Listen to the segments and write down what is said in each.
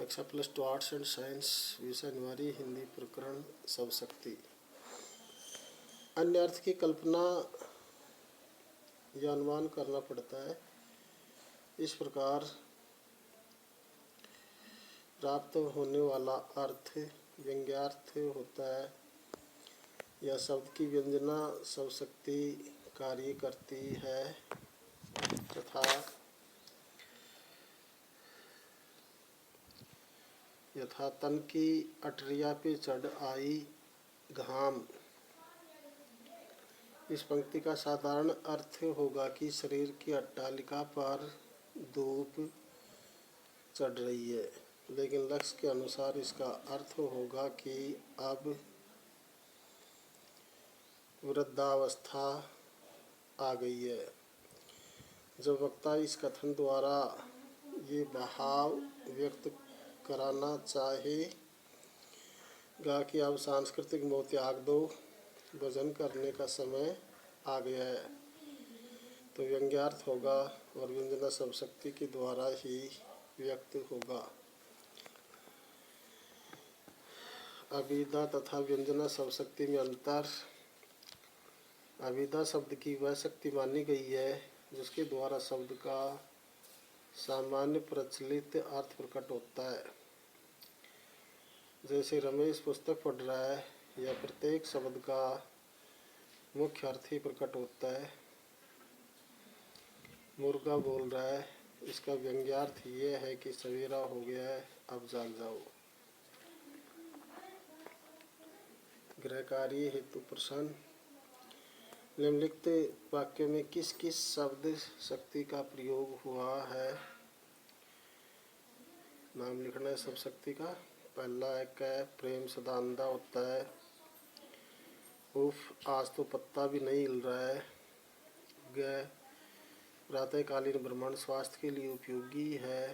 कक्षा +2 arts and science विषय निवारी हिंदी प्रकरण सब शक्ति। अन्य अर्थ की कल्पना या अनुमान करना पड़ता है। इस प्रकार प्राप्त होने वाला अर्थ व्यंग्यार्थ होता है। यह शब्द की व्यंजना सब शक्ति कार्य करती है तथा यथा तन की अटरिया पे चढ़ आई घाम। इस पंक्ति का साधारण अर्थ होगा कि शरीर की अट्टालिका पर धूप चढ़ रही है, लेकिन लक्ष्य के अनुसार इसका अर्थ होगा कि अब वृद्धावस्था आ गई है। जब वक्ता इस कथन द्वारा ये भाव व्यक्त कराना चाहेगा कि अब सांस्कृतिक मोह त्याग दो, भजन करने का समय आ गया है, तो व्यंग्यार्थ होगा और व्यंजना सब शक्ति के द्वारा ही व्यक्त होगा। अभिधा तथा व्यंजना सब शक्ति में अंतर। अभिधा शब्द की वह शक्ति मानी गई है जिसके द्वारा शब्द का सामान्य प्रचलित अर्थ प्रकट होता है। जैसे रमेश पुस्तक पढ़ रहा है, यह प्रत्येक शब्द का मुख्य अर्थ ही प्रकट होता है। मुर्गा बोल रहा है, इसका व्यंग्यार्थ यह है कि सवेरा हो गया है, अब जाग जाओ। गृह कार्य हेतु प्रश्न। निम्नलिखित वाक्य में किस किस शब्द शक्ति का प्रयोग हुआ है? नाम लिखना है सब शक्ति का। पहला है कै प्रेम सदानंदा होता है। उफ आज तो पत्ता भी नहीं हिल रहा है। ग प्रातःकालीन भ्रमण स्वास्थ्य के लिए उपयोगी है।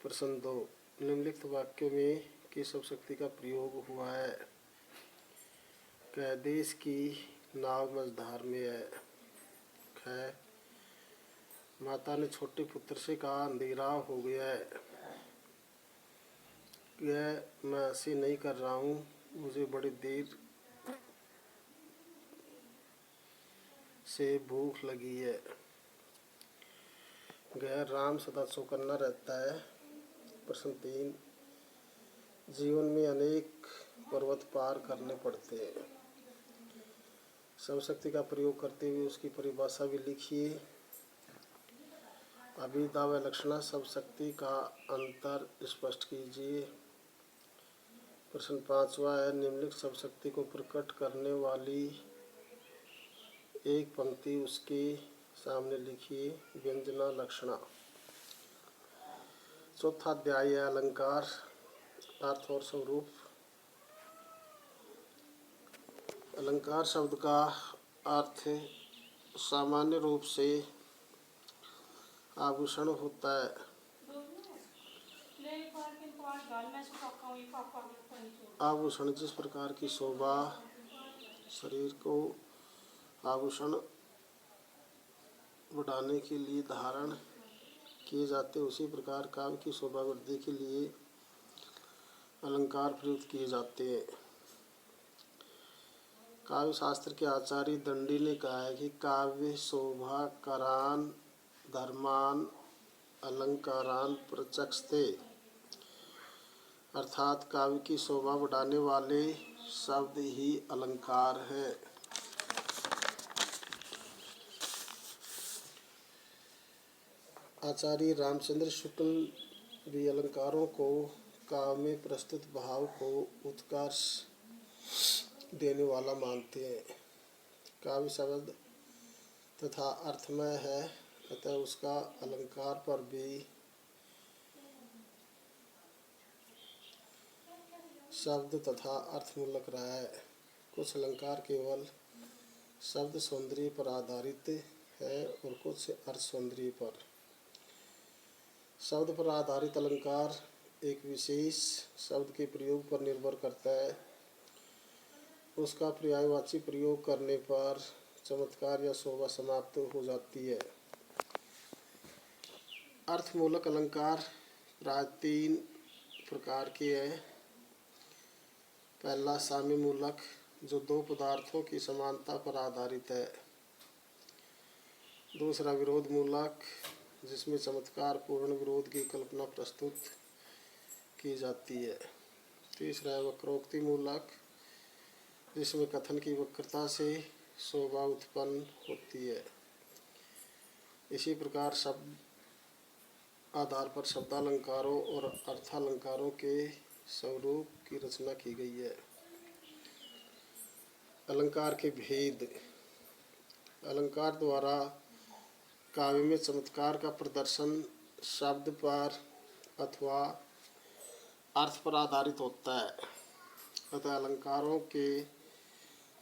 प्रश्न 2, निम्नलिखित वाक्यों में किस सब शक्ति का प्रयोग हुआ है? कै देश की नाव मझधार में है। ख माता ने छोटे पुत्र से कहा अंधेरा हो गया है। यह मैं ऐसे नहीं कर रहा हूँ, मुझे बड़ी देर से भूख लगी है। गैर राम सदा चौकन्ना रहता है। प्रश्न 3, जीवन में अनेक पर्वत पार करने पड़ते हैं। सब शक्ति का प्रयोग करते हुए उसकी परिभाषा भी लिखिए। अभिधा व लक्षणा सब शक्ति का अंतर स्पष्ट कीजिए। प्रश्न 5वां है निम्नलिखित सब शक्ति को प्रकट करने वाली एक पंक्ति उसके सामने लिखिए। व्यंजना लक्षणा। चौथा अध्याय है अलंकार, अर्थ और स्वरूप। अलंकार शब्द का अर्थ सामान्य रूप से आभूषण होता है। आभूषण जिस प्रकार की शोभा शरीर को आभूषण बढ़ाने के लिए धारण किए जाते, उसी प्रकार काव्य की शोभा वृद्धि के लिए अलंकार प्रयुक्त किए जाते हैं। काव्य शास्त्र के आचार्य दंडी ने कहा है कि काव्य शोभा करान धर्मान अलंकारान प्रचक्षते, अर्थात काव्य की शोभा बढ़ाने वाले शब्द ही अलंकार हैं। आचार्य रामचंद्र शुक्ल भी अलंकारों को काव्य में प्रस्तुत भाव को उत्कर्ष देने वाला मानते हैं। काव्य शब्द तथा अर्थमय है, अतः उसका अलंकार पर भी शब्द तथा अर्थमूलक रहा है। कुछ अलंकार केवल शब्द सौंदर्य पर आधारित है और कुछ अर्थ सौंदर्य पर। शब्द पर आधारित अलंकार एक विशेष शब्द के प्रयोग पर निर्भर करता है। उसका पर्यायवाची प्रयोग करने पर चमत्कार या शोभा समाप्त हो जाती है। अर्थमूलक अलंकार प्राय 3 प्रकार की है। पहला साम्य मूलक, जो 2 पदार्थों की समानता पर आधारित है। दूसरा विरोध मूलक, जिसमें चमत्कार पूर्ण विरोध की कल्पना प्रस्तुत की जाती है। तीसरा है वक्रोक्ति मूलक, जिसमें कथन की वक्रता से शोभा उत्पन्न होती है। इसी प्रकार शब्द आधार पर शब्दालंकारों और अर्थालंकारों के स्वरूप की रचना की गई है। अलंकार के भेद। अलंकार द्वारा काव्य में चमत्कार का प्रदर्शन शब्द पर अथवा अर्थ पर आधारित होता है। अतः अलंकारों के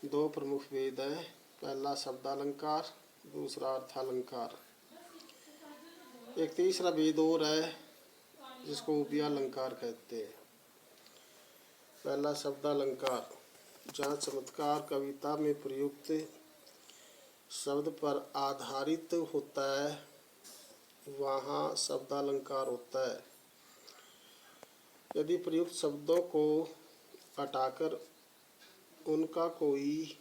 2 प्रमुख भेद हैं। पहला शब्दालंकार, दूसरा अर्थालंकार। एक तीसरा भेद और है, जिसको उभयालंकार कहते हैं। पहला शब्दालंकार, जहाँ चमत्कार कविता में प्रयुक्त शब्द पर आधारित होता है, वहाँ शब्दालंकार होता है। यदि प्रयुक्त शब्दों को हटाकर उनका कोई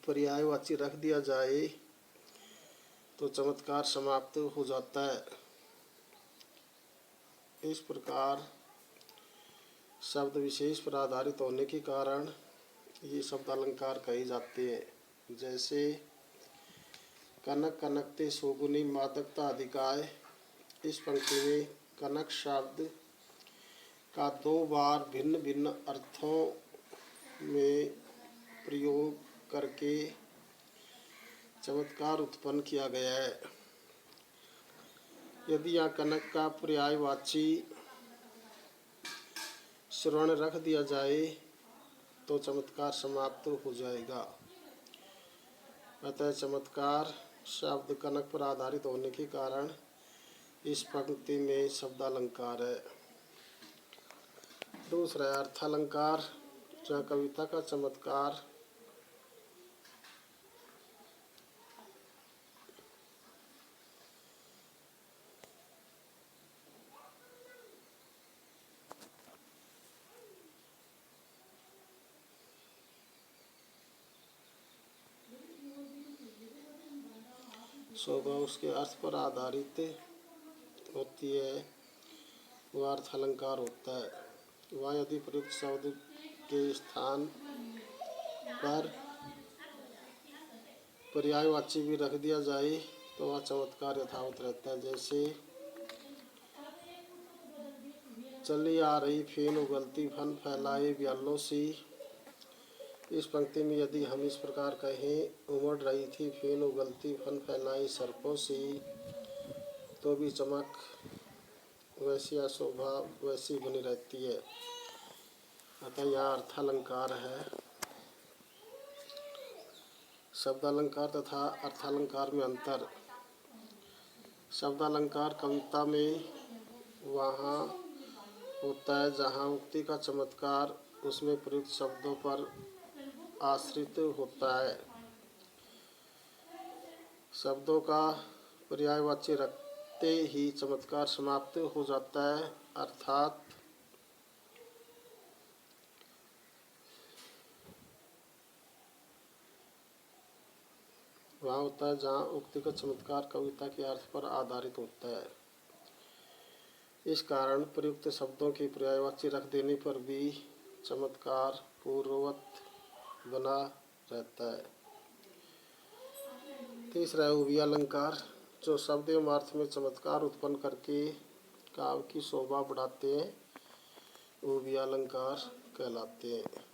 पर्यायवाची रख दिया जाए तो चमत्कार समाप्त हो जाता है। इस प्रकार शब्द विशेष पर आधारित होने के कारण ये शब्द अलंकार कहे जाते हैं। जैसे कनक कनकते सोगुनी मादकता अधिकाय, इस पंक्ति में कनक शब्द का 2 बार भिन्न भिन्न अर्थों में प्रयोग करके चमत्कार उत्पन्न किया गया है। यदि यहाँ कनक का पर्यायवाची श्रवण रख दिया जाए तो चमत्कार समाप्त हो जाएगा। अतः चमत्कार शब्द कनक पर आधारित होने के कारण इस पंक्ति में शब्दालंकार है। दूसरा है अर्थालंकार, जहाँ कविता का चमत्कार शोभा उसके अर्थ पर आधारित होती है, वह अर्थालंकार होता है। वह यदि प्रयुक्त शब्द के स्थान पर पर्यायवाची भी रख दिया जाए तो वह चमत्कार यथावत रहता है। जैसे चली आ रही फेन उगलती फन फैलाए ब्यालो सी, इस पंक्ति में यदि हम इस प्रकार कहें उमड़ रही थी फेन उगलती फन फैलाई सर्पों सी, तो भी चमक वैसी या शोभा वैसी बनी रहती है। अतः यहाँ अर्थालंकार है। शब्दालंकार तथा अर्थालंकार में अंतर। शब्दालंकार कविता में वहाँ होता है जहाँ उक्ति का चमत्कार उसमें प्रयुक्त शब्दों पर आश्रित होता है। शब्दों का पर्यायवाची रखते ही चमत्कार समाप्त हो जाता है। अर्थात वहाँ होता है जहाँ उक्ति का चमत्कार कविता के अर्थ पर आधारित होता है। इस कारण प्रयुक्त शब्दों की पर्यायवाची रख देने पर भी चमत्कार पूर्ववत बना रहता है। तीसरा है उभयालंकार, जो शब्द एवं अर्थ में चमत्कार उत्पन्न करके काव्य की शोभा बढ़ाते हैं, उभयालंकार कहलाते हैं।